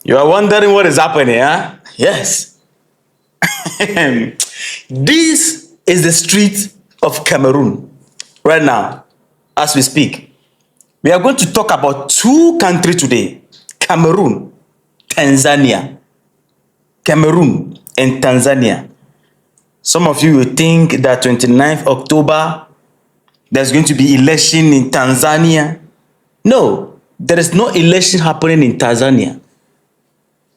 You are wondering what is happening, huh? Yes. This is the street of Cameroon right now, as we speak. We are going to talk about two countries today, Cameroon, Tanzania. Cameroon and Tanzania. Some of you will think that 29th October, there's going to be election in Tanzania. No, there is no election happening in Tanzania.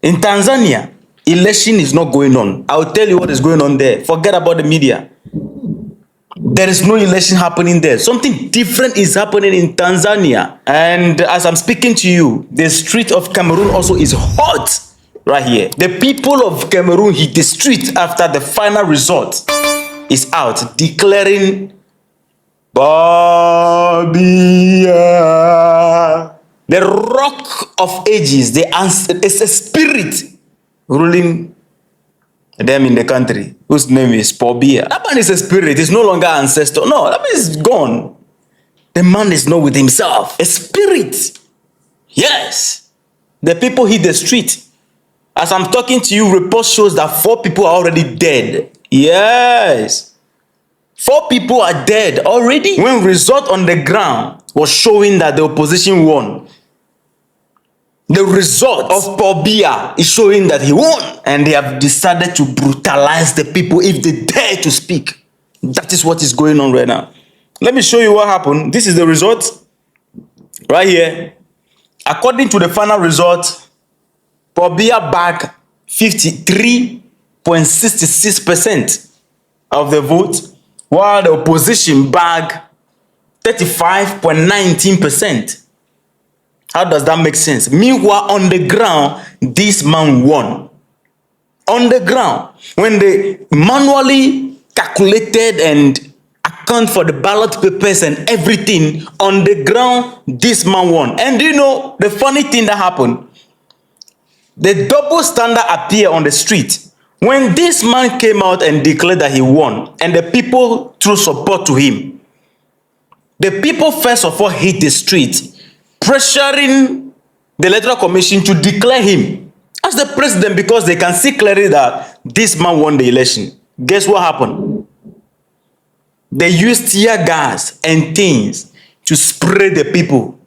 In Tanzania, election is not going on. I will tell you what is going on there. Forget about the media. There is no election happening there. Something different is happening in Tanzania. And as I'm speaking to you, the street of Cameroon also is hot right here. The people of Cameroon hit the street after the final result is out, declaring Biya. The rock of ages, it's a spirit ruling them in the country, whose name is Biya. That man is a spirit, it's no longer ancestor. No, that man is gone. The man is not with himself. A spirit. Yes. The people hit the street. As I'm talking to you, report shows that 4 people are already dead. Yes. 4 people are dead already. When result on the ground was showing that the opposition won, the result of Biya is showing that he won. And they have decided to brutalize the people if they dare to speak. That is what is going on right now. Let me show you what happened. This is the result right here. According to the final result, Biya bagged 53.66% of the vote, while the opposition bagged 35.19%. How does that make sense? Meanwhile, on the ground, this man won. On the ground, when they manually calculated and account for the ballot papers and everything, on the ground, this man won. And you know, the funny thing that happened, the double standard appeared on the street. When this man came out and declared that he won, and the people threw support to him, the people first of all hit the street, pressuring the Electoral Commission to declare him as the president because they can see clearly that this man won the election. Guess what happened? They used tear gas and things to spray the people.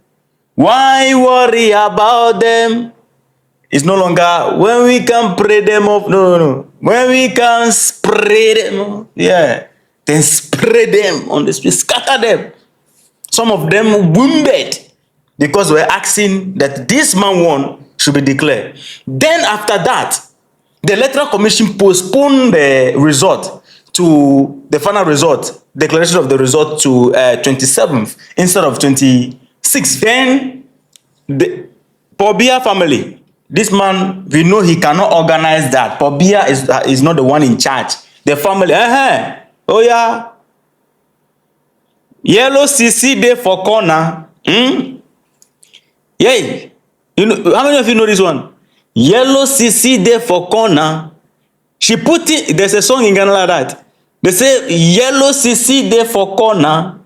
Why worry about them? It's no longer when we can pray them off. No. When we can spray them off. Yeah. Then spray them on the street, scatter them. Some of them wounded because we're asking that this man won should be declared. Then after that, the Electoral Commission postponed the result to the final result, declaration of the result to 27th instead of 26th. Then the Biya family, this man, we know he cannot organize that. Biya is not the one in charge. The family, oh yeah, yellow CC there for corner. Yay! You know, how many of you know this one? Yellow CC there for corner. She put it, there's a song in Ghana like that. They say, yellow CC there for corner.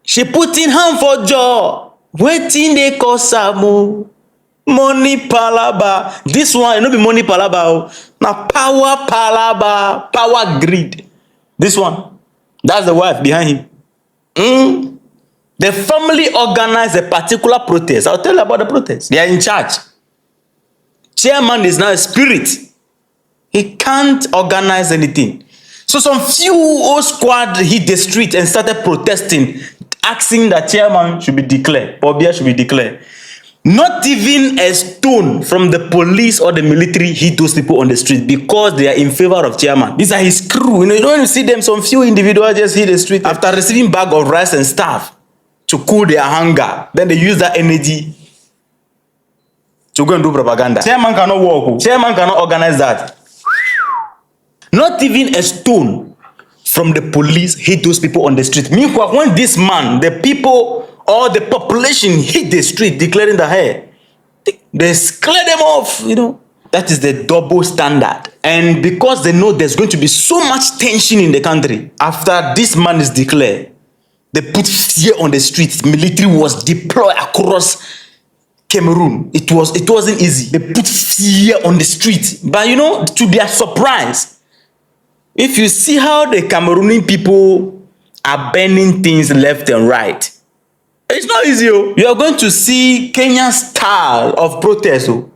She put in hand for jaw. Waiting they call Samu. Money palaba. This one, it no be money palaba. Now power palaba. Power greed. This one. That's the wife behind him. The family organized a particular protest. I'll tell you about the protest. They are in charge. Chairman is now a spirit. He can't organize anything. So some few old squad hit the street and started protesting, asking that chairman should be declared. Biya should be declared. Not even a stone from the police or the military hit those people on the street because they are in favor of chairman. These are his crew. You know, you don't see them. Some few individuals just hit the street after receiving bag of rice and stuff to cool their hunger. Then they use that energy to go and do propaganda. Chairman cannot walk. Chairman cannot organize that. Not even a stone from the police hit those people on the street. Meanwhile, when this man, the people or the population hit the street declaring that, hey, they clear them off, you know. That is the double standard. And because they know there's going to be so much tension in the country, after this man is declared, they put fear on the streets. Military was deployed across Cameroon. It wasn't easy. They put fear on the street. But you know, to their surprise, if you see how the Cameroonian people are burning things left and right, it's not easy. Oh. You are going to see Kenyan style of protest. Oh.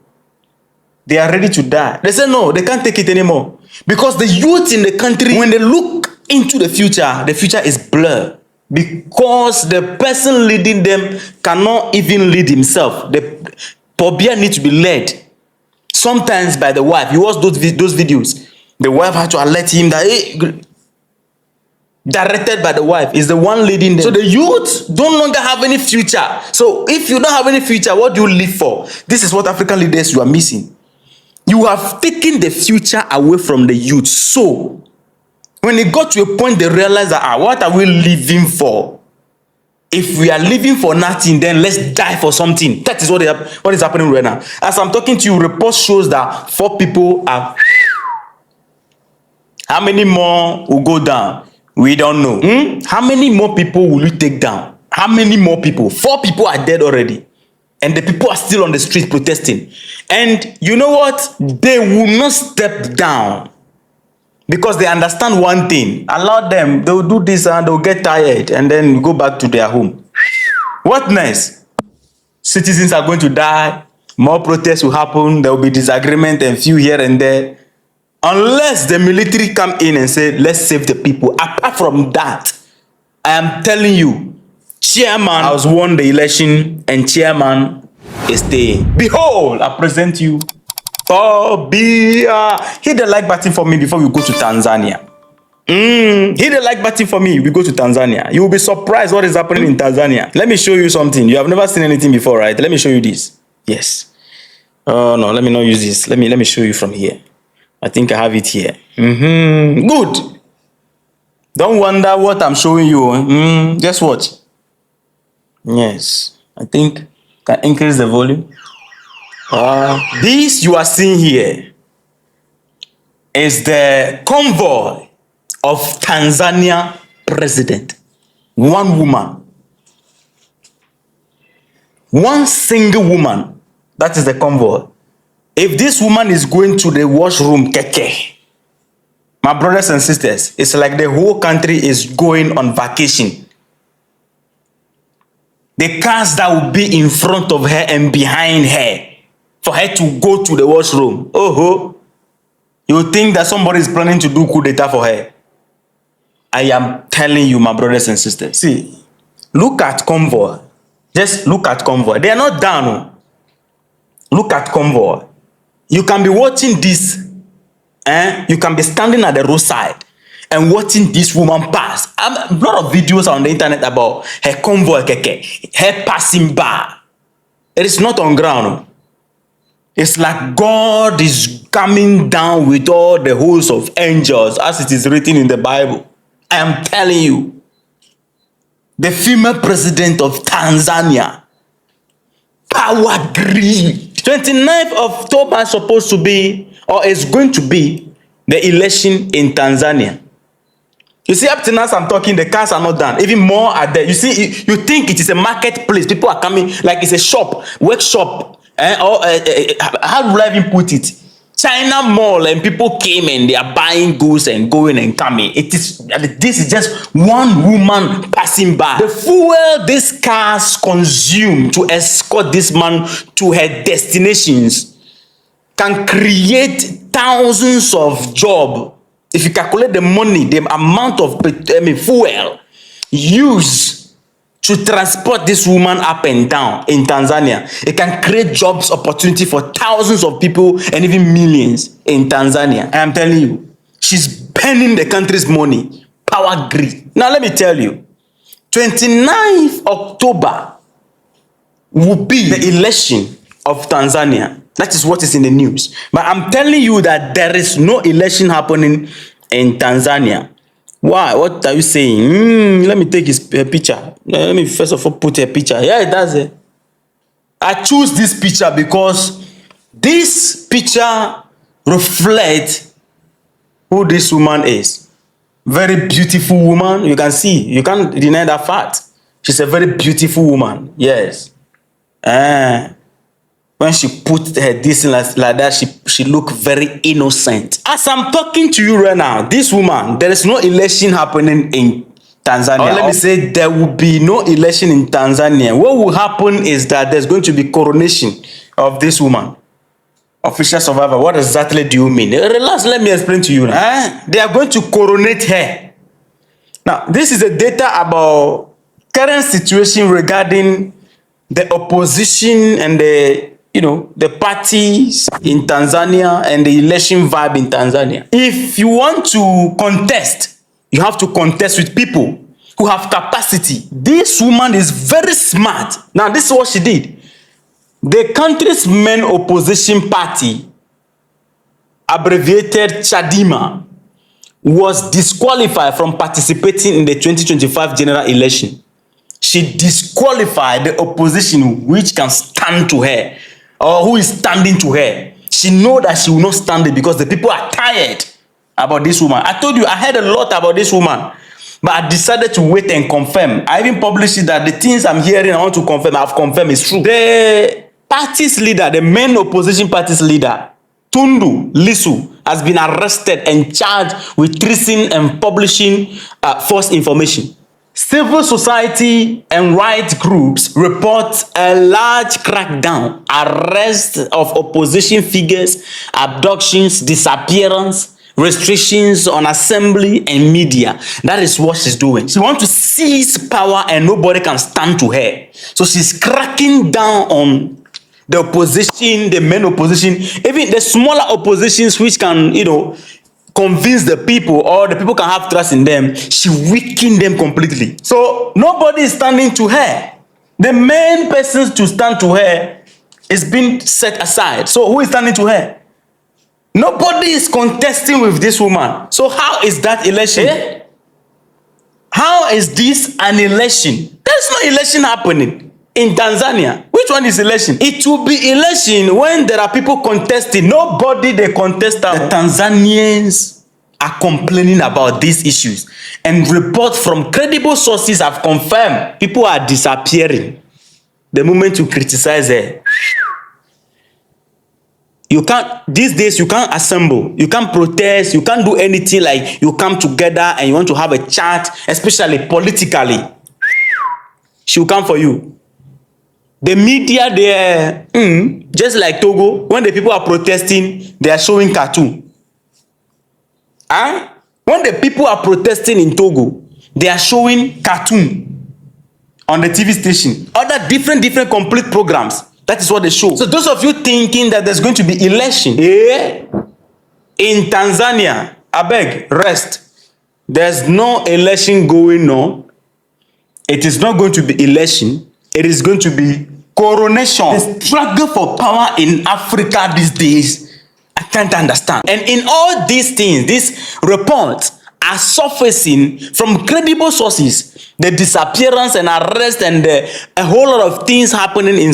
They are ready to die. They say no, they can't take it anymore. Because the youth in the country, when they look into the future is blurred. Because the person leading them cannot even lead himself. The Biya needs to be led. Sometimes by the wife. You watch those videos. The wife had to alert him that, hey, directed by the wife is the one leading them. So the youth don't longer have any future. So if you don't have any future, what do you live for? This is what African leaders you are missing. You have taken the future away from the youth. So when it got to a point, they realized that, what are we living for? If we are living for nothing, then let's die for something. That is what is happening right now. As I'm talking to you, report shows that 4 people are. How many more will go down? We don't know. How many more people will you take down? How many more people? 4 people are dead already. And the people are still on the street protesting. And you know what? They will not step down. Because they understand one thing. Allow them. They'll do this and they'll get tired. And then go back to their home. What next? Citizens are going to die. More protests will happen. There will be disagreement and few here and there. Unless the military come in and say, let's save the people. Apart from that, I am telling you, chairman has won the election and chairman is staying. Behold, I present you. Oh, Biya. Hit the like button for me before we go to Tanzania. Hit the like button for me. We go to Tanzania. You will be surprised what is happening in Tanzania. Let me show you something. You have never seen anything before, right? Let me show you this. Yes. Oh, no, let me not use this. Let me show you from here. I think I have it here. Good. Don't wonder what I'm showing you. Just watch. Yes. I think I can increase the volume. This you are seeing here is the convoy of Tanzania president. One woman. One single woman. That is the convoy. If this woman is going to the washroom, keke, my brothers and sisters, it's like the whole country is going on vacation. The cars that will be in front of her and behind her for her to go to the washroom. You think that somebody is planning to do coup d'etat for her? I am telling you, my brothers and sisters. See, look at convoy. Just look at convoy. They are not down. Look at convoy. You can be watching this. You can be standing at the roadside and watching this woman pass. A lot of videos on the internet about her convoy, her passing by. It is not on ground. It's like God is coming down with all the hosts of angels as it is written in the Bible. I am telling you. The female president of Tanzania. Power greed. 29th of October is supposed to be, or is going to be, the election in Tanzania. You see, up to now I'm talking, the cars are not done. Even more are there. You see, you think it is a marketplace. People are coming like it's a shop, workshop. How do I even put it? China mall, and people came and they are buying goods and going and coming. This is just one woman passing by. The fuel these cars consume to escort this man to her destinations can create thousands of jobs. If you calculate the money, the amount of fuel used to transport this woman up and down in Tanzania, it can create jobs opportunity for thousands of people and even millions in Tanzania. I am telling you, she's burning the country's money. Power greed. Now let me tell you, 29th October will be the election of Tanzania. That is what is in the news. But I'm telling you that there is no election happening in Tanzania. Why? What are you saying? Let me take his picture. Let me first of all put a picture. Yeah, it does it. I choose this picture because this picture reflects who this woman is. Very beautiful woman. You can see. You can't deny that fact. She's a very beautiful woman. Yes. when she put her this like that, she look very innocent. As I'm talking to you right now, this woman, there is no election happening in Tanzania. Or let me say, there will be no election in Tanzania. What will happen is that there's going to be coronation of this woman. Official survivor, what exactly do you mean? Relax, let me explain to you now. They are going to coronate her. Now, this is the data about current situation regarding the opposition and the parties in Tanzania and the election vibe in Tanzania. If you want to contest, you have to contest with people who have capacity. This woman is very smart. Now, this is what she did. The country's main opposition party, abbreviated Chadema, was disqualified from participating in the 2025 general election. She disqualified the opposition which can stand to her, or who is standing to her. She knows that she will not stand it because the people are tired about this woman. I told you, I heard a lot about this woman, but I decided to wait and confirm. I even published it that the things I'm hearing, I want to confirm, I've confirmed it's true. The party's leader, the main opposition party's leader, Tundu Lissu, has been arrested and charged with treason and publishing false information. Civil society and rights groups report a large crackdown, arrest of opposition figures, abductions, disappearance, restrictions on assembly and media. That is what she's doing. She wants to seize power and nobody can stand to her. So she's cracking down on the opposition, the main opposition, even the smaller oppositions which can, convince the people, or the people can have trust in them. She weakened them completely. So nobody is standing to her. The main person to stand to her is being set aside. So who is standing to her? Nobody is contesting with this woman. So how is that election? How is this an election? There's no election happening in Tanzania. Which one is election? It will be election when there are people contesting. Nobody they contest. The Tanzanians are complaining about these issues, and reports from credible sources have confirmed people are disappearing. The moment you criticize her, you can't, these days you can't assemble, you can't protest, you can't do anything like you come together and you want to have a chat, especially politically. She will come for you. The media, they just like Togo, when the people are protesting, they are showing cartoon. When the people are protesting in Togo, they are showing cartoon on the TV station. Other different complete programs. That is what they show. So those of you thinking that there's going to be election in Tanzania, I beg, rest. There's no election going on. It is not going to be election. It is going to be coronation. The struggle for power in Africa these days, I can't understand. And in all these things, these reports are surfacing from credible sources. The disappearance and arrest and a whole lot of things happening in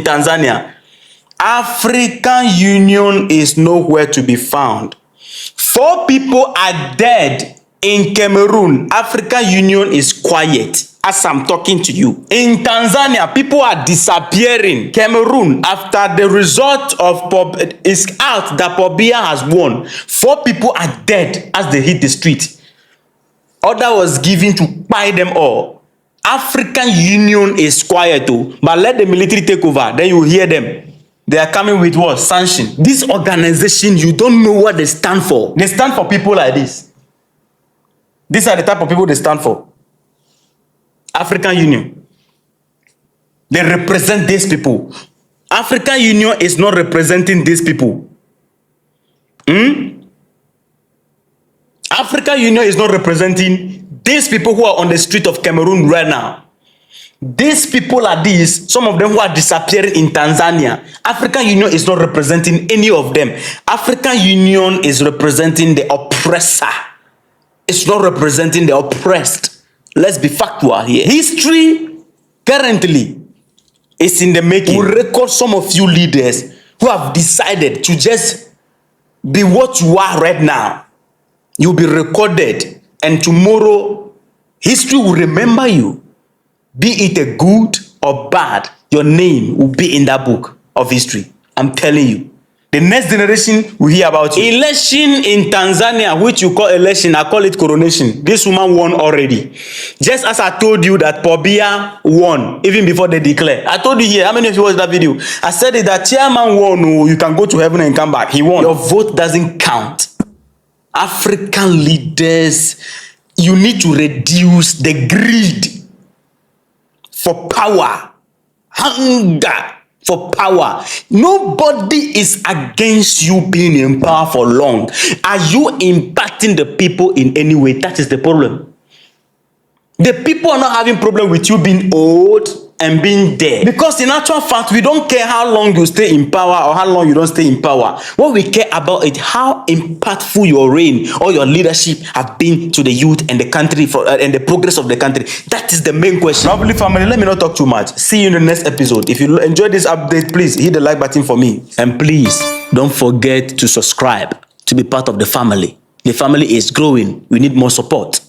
Tanzania. African Union is nowhere to be found. 4 people are dead in Cameroon. African Union is quiet. As I'm talking to you. In Tanzania, people are disappearing. Cameroon, after the result of is out that Biya has won, 4 people are dead as they hit the street. Order was given to buy them all. African Union is quiet too, but let the military take over, then you hear them. They are coming with what? Sanction. This organization, you don't know what they stand for. They stand for people like this. These are the type of people they stand for. African Union. They represent these people. African Union is not representing these people. African Union is not representing these people who are on the street of Cameroon right now. These people are these, some of them who are disappearing in Tanzania. African Union is not representing any of them. African Union is representing the oppressor. It's not representing the oppressed. Let's be factual here. History currently is in the making. We record some of you leaders who have decided to just be what you are right now. You'll be recorded, and tomorrow history will remember you. Be it a good or bad, your name will be in that book. of history. I'm telling you. The next generation will hear about you. Election in Tanzania, which you call election, I call it coronation. This woman won already. Just as I told you that Biya won, even before they declare. I told you here, how many of you watched that video? I said it, that chairman won, oh, you can go to heaven and come back. He won. Your vote doesn't count. African leaders, you need to reduce the greed for power, hunger for power. Nobody is against you being in power for long. Are you impacting the people in any way? That is the problem. The people are not having problem with you being old and being dead. Because in actual fact, we don't care how long you stay in power or how long you don't stay in power. What we care about is how impactful your reign or your leadership have been to the youth and the country and the progress of the country. That is the main question. Lovely family, let me not talk too much. See you in the next episode. If you enjoyed this update, please hit the like button for me. And please don't forget to subscribe to be part of the family. The family is growing. We need more support.